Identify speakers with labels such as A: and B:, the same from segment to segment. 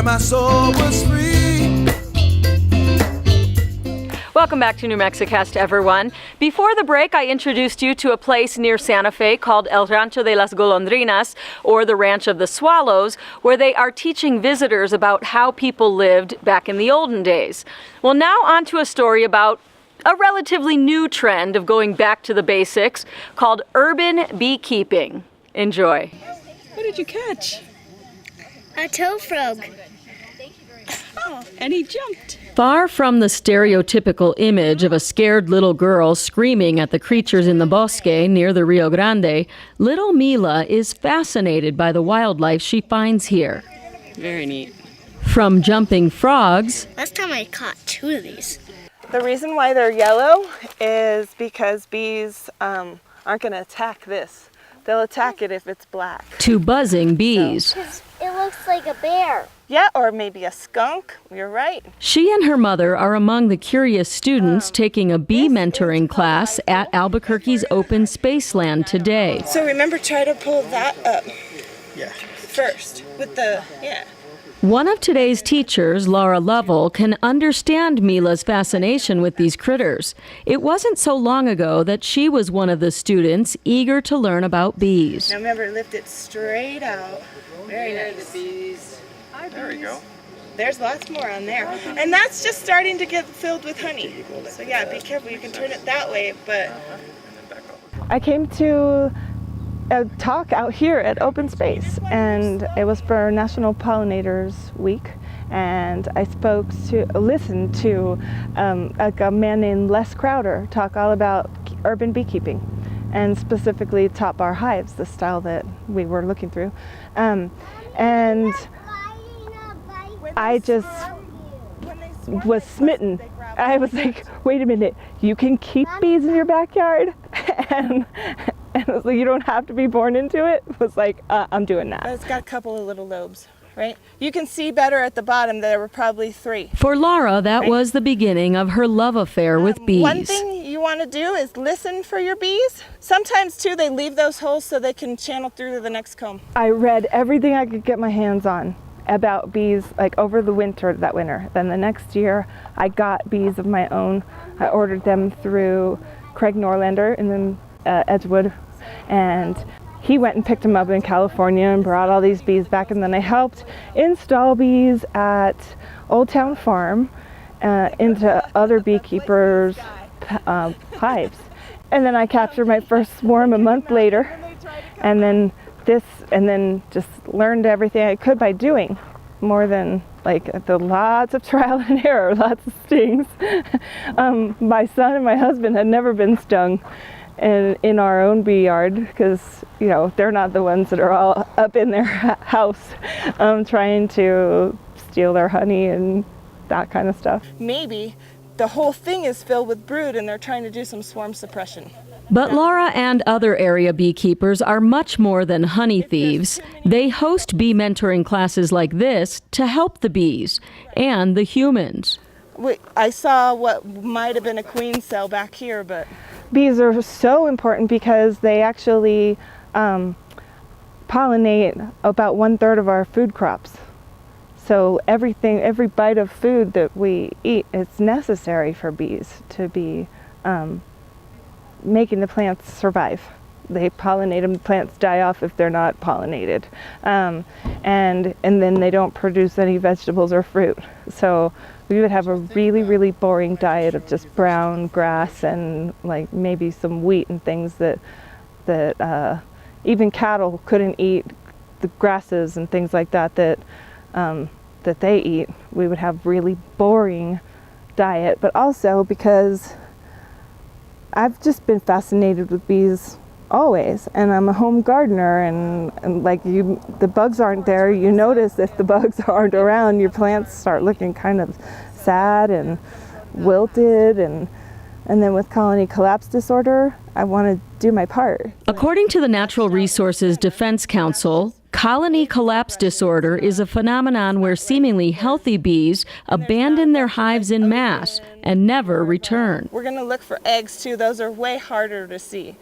A: my soul was free.
B: Welcome back to New Mexicast, everyone. Before the break, I introduced you to a place near Santa Fe called El Rancho de las Golondrinas, or the Ranch of the Swallows, where they are teaching visitors about how people lived back in the olden days. Well, now on to a story about a relatively new trend of going back to the basics called urban beekeeping. Enjoy.
C: What did you catch?
D: A toad frog.
C: Oh, and he jumped.
B: Far from the stereotypical image of a scared little girl screaming at the creatures in the bosque near the Rio Grande, little Mila is fascinated by the wildlife she finds here.
C: Very neat.
B: From jumping frogs.
D: Last time I caught 2 of these.
E: The reason why they're yellow is because bees aren't going to attack this. They'll attack it if it's black.
B: To buzzing bees.
D: It looks like a bear.
E: Yeah, or maybe a skunk. You're right.
B: She and her mother are among the curious students taking a bee mentoring class at Albuquerque's Open Spaceland today.
E: So remember, try to pull that up first with the,
B: One of today's teachers, Laura Lovell, can understand Mila's fascination with these critters. It wasn't so long ago that she was one of the students eager to learn about bees.
E: Now remember, lift it straight out. Very nice.
F: Bees. There we go.
E: There's lots more on there. And that's just starting to get filled with honey. So yeah, be careful. You can turn it that way, but... I came to a talk out here at Open Space, and it was for National Pollinators Week. And I listened to a man named Les Crowder talk all about urban beekeeping, and specifically top bar hives, the style that we were looking through. And I just was smitten. I was like, wait a minute, you can keep bees in your backyard? and it was like, you don't have to be born into it. It was like, I'm doing that. But it's got a couple of little lobes, right? You can see better at the bottom. There were probably 3.
B: For Laura, that was the beginning of her love affair with bees.
E: One thing you want to do is listen for your bees. Sometimes, too, they leave those holes so they can channel through to the next comb. I read everything I could get my hands on about bees, like over the winter, that winter. Then the next year, I got bees of my own. I ordered them through Craig Norlander in the Edgewood, and he went and picked them up in California and brought all these bees back, and then I helped install bees at Old Town Farm into other beekeepers' hives. And then I captured my first swarm a month later, and then just learned everything I could by doing, more than the lots of trial and error, lots of stings. My son and my husband had never been stung in our own bee yard, because they're not the ones that are all up in their house trying to steal their honey and that kind of stuff. Maybe the whole thing is filled with brood and they're trying to do some swarm suppression.
B: But Laura and other area beekeepers are much more than honey thieves. They host bee mentoring classes like this to help the bees and the humans.
E: I saw what might have been a queen cell back here, but bees are so important because they actually pollinate about 1/3 of our food crops. So every bite of food that we eat, it's necessary for bees to be making the plants survive. They pollinate them, the plants die off if they're not pollinated. And then they don't produce any vegetables or fruit. So we would have a really, really boring diet of just brown grass and maybe some wheat and things that even cattle couldn't eat, the grasses and things like that they eat. We would have really boring diet, but also because I've just been fascinated with bees always, and I'm a home gardener, and the bugs aren't there. You notice if the bugs aren't around, your plants start looking kind of sad and wilted, and then with colony collapse disorder, I want to do my part.
B: According to the Natural Resources Defense Council, colony collapse disorder is a phenomenon where seemingly healthy bees abandon their hives in mass and never return.
E: We're going to look for eggs too. Those are way harder to see.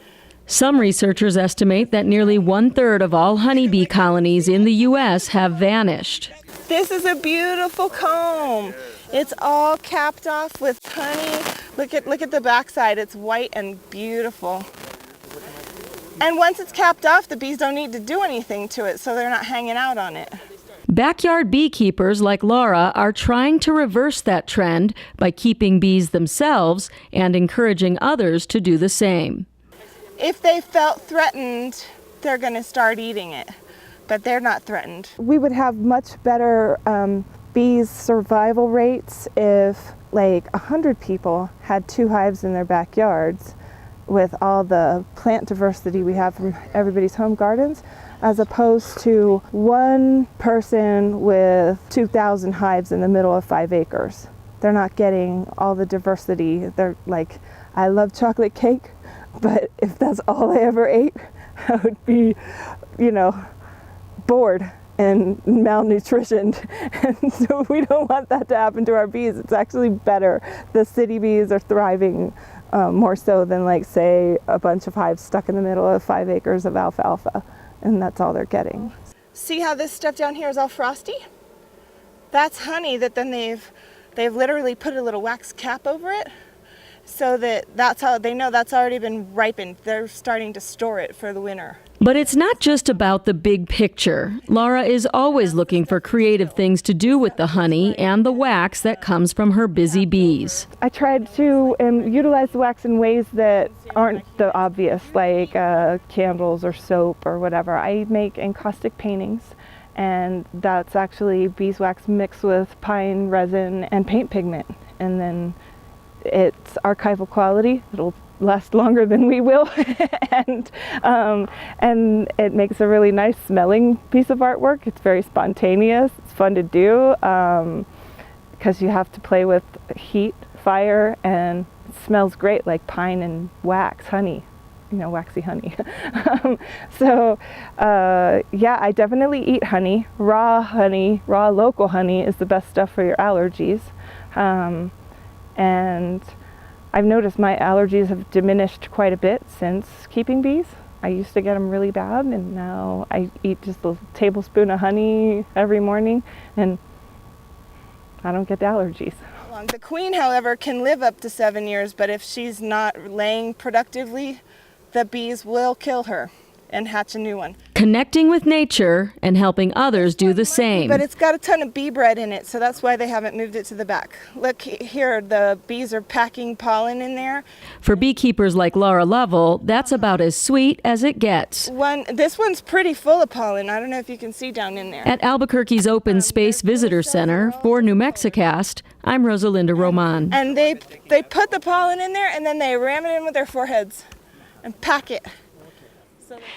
B: Some researchers estimate that nearly 1/3 of all honeybee colonies in the U.S. have vanished.
E: This is a beautiful comb. It's all capped off with honey. Look at the backside. It's white and beautiful. And once it's capped off, the bees don't need to do anything to it, so they're not hanging out on it.
B: Backyard beekeepers like Laura are trying to reverse that trend by keeping bees themselves and encouraging others to do the same.
E: If they felt threatened, they're going to start eating it, but they're not threatened. We would have much better bees survival rates if like 100 people had 2 hives in their backyards with all the plant diversity we have from everybody's home gardens, as opposed to 1 person with 2,000 hives in the middle of 5 acres. They're not getting all the diversity. They're like, I love chocolate cake, but if that's all I ever ate, I would be, bored and malnutritioned. And so we don't want that to happen to our bees. It's actually better. The city bees are thriving more so than, like, say, a bunch of hives stuck in the middle of 5 acres of alfalfa, and that's all they're getting. See how this stuff down here is all frosty? That's honey that then they've literally put a little wax cap over it, so that's how they know that's already been ripened. They're starting to store it for the winter.
B: But it's not just about the big picture. Laura is always looking for creative things to do with the honey and the wax that comes from her busy bees.
E: I tried to utilize the wax in ways that aren't the obvious, like candles or soap or whatever. I make encaustic paintings, and that's actually beeswax mixed with pine resin and paint pigment. And then it's archival quality. It'll last longer than we will, and it makes a really nice smelling piece of artwork. It's very spontaneous. It's fun to do because you have to play with heat, fire, and it smells great, like pine and wax, honey, waxy honey. So yeah, I definitely eat honey. Raw local honey is the best stuff for your allergies. And I've noticed my allergies have diminished quite a bit since keeping bees. I used to get them really bad, and now I eat just a tablespoon of honey every morning, and I don't get the allergies. The queen, however, can live up to 7 years, but if she's not laying productively, the bees will kill her and hatch a new one.
B: Connecting with nature and helping others do the same.
E: But it's got a ton of bee bread in it, so that's why they haven't moved it to the back. Look here, the bees are packing pollen in there.
B: For beekeepers like Laura Lovell, that's about as sweet as it gets.
E: This one's pretty full of pollen. I don't know if you can see down in there.
B: At Albuquerque's Open Space Visitor Center for New Mexicast, I'm Rosalinda Roman.
E: And they put the pollen in there, and then they ram it in with their foreheads and pack it.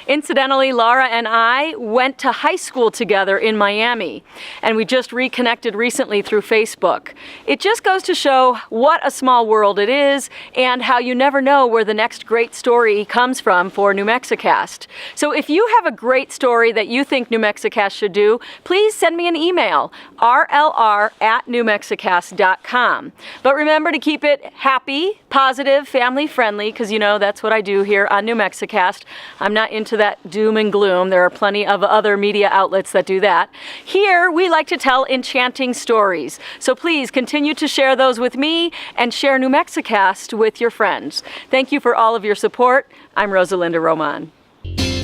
B: Incidentally, Laura and I went to high school together in Miami, and we just reconnected recently through Facebook. It just goes to show what a small world it is and how you never know where the next great story comes from for New Mexicast. So if you have a great story that you think New Mexicast should do, please send me an email, rlr@newmexicast.com. But remember to keep it happy, positive, family-friendly, because that's what I do here on New Mexicast. I'm not into that doom and gloom. There are plenty of other media outlets that do that. Here, we like to tell enchanting stories. So please continue to share those with me and share New Mexicast with your friends. Thank you for all of your support. I'm Rosalinda Roman.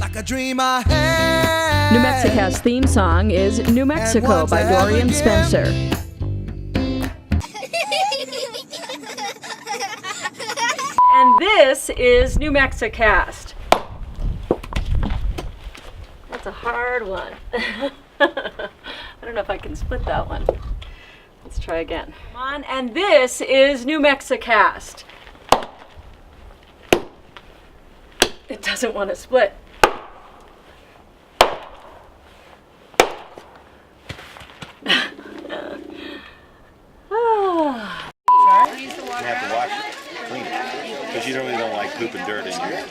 A: like a dream I had.
B: New Mexicast theme song is New Mexico by Dorian Spencer. And this is New Mexicast. That's a hard one. I don't know if I can split that one. Let's try again. Come on, and this is New Mexicast. It doesn't want to split.
F: You have to wash it, clean it, because you really don't like poop and dirt in here.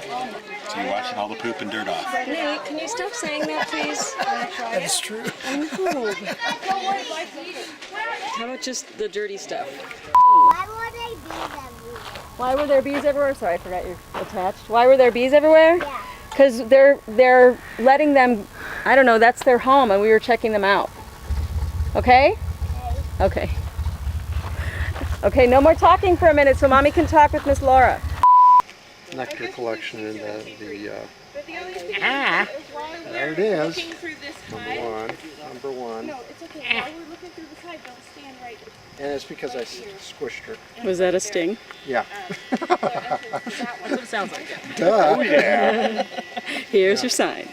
F: So you're washing all the poop and dirt off.
C: Nate, can you stop saying that, please?
A: That is true.
C: No. How about just the dirty stuff?
D: Why were there bees everywhere?
B: Why were there bees everywhere? Sorry, I forgot you're attached. Why were there bees everywhere?
D: Yeah.
B: Because they're letting them, I don't know, that's their home, and we were checking them out. Okay? Okay. Okay, no more talking for a minute so Mommy can talk with Miss Laura.
G: Nectar collection in the
E: There
G: it is.
E: Through this
G: Number one.
E: No, it's okay. While we're looking through the side, don't stand right.
G: And it's because I squished her.
C: Was that a sting?
G: Yeah.
C: That's what it sounds like.
G: Duh. Oh, yeah.
C: Here's your sign.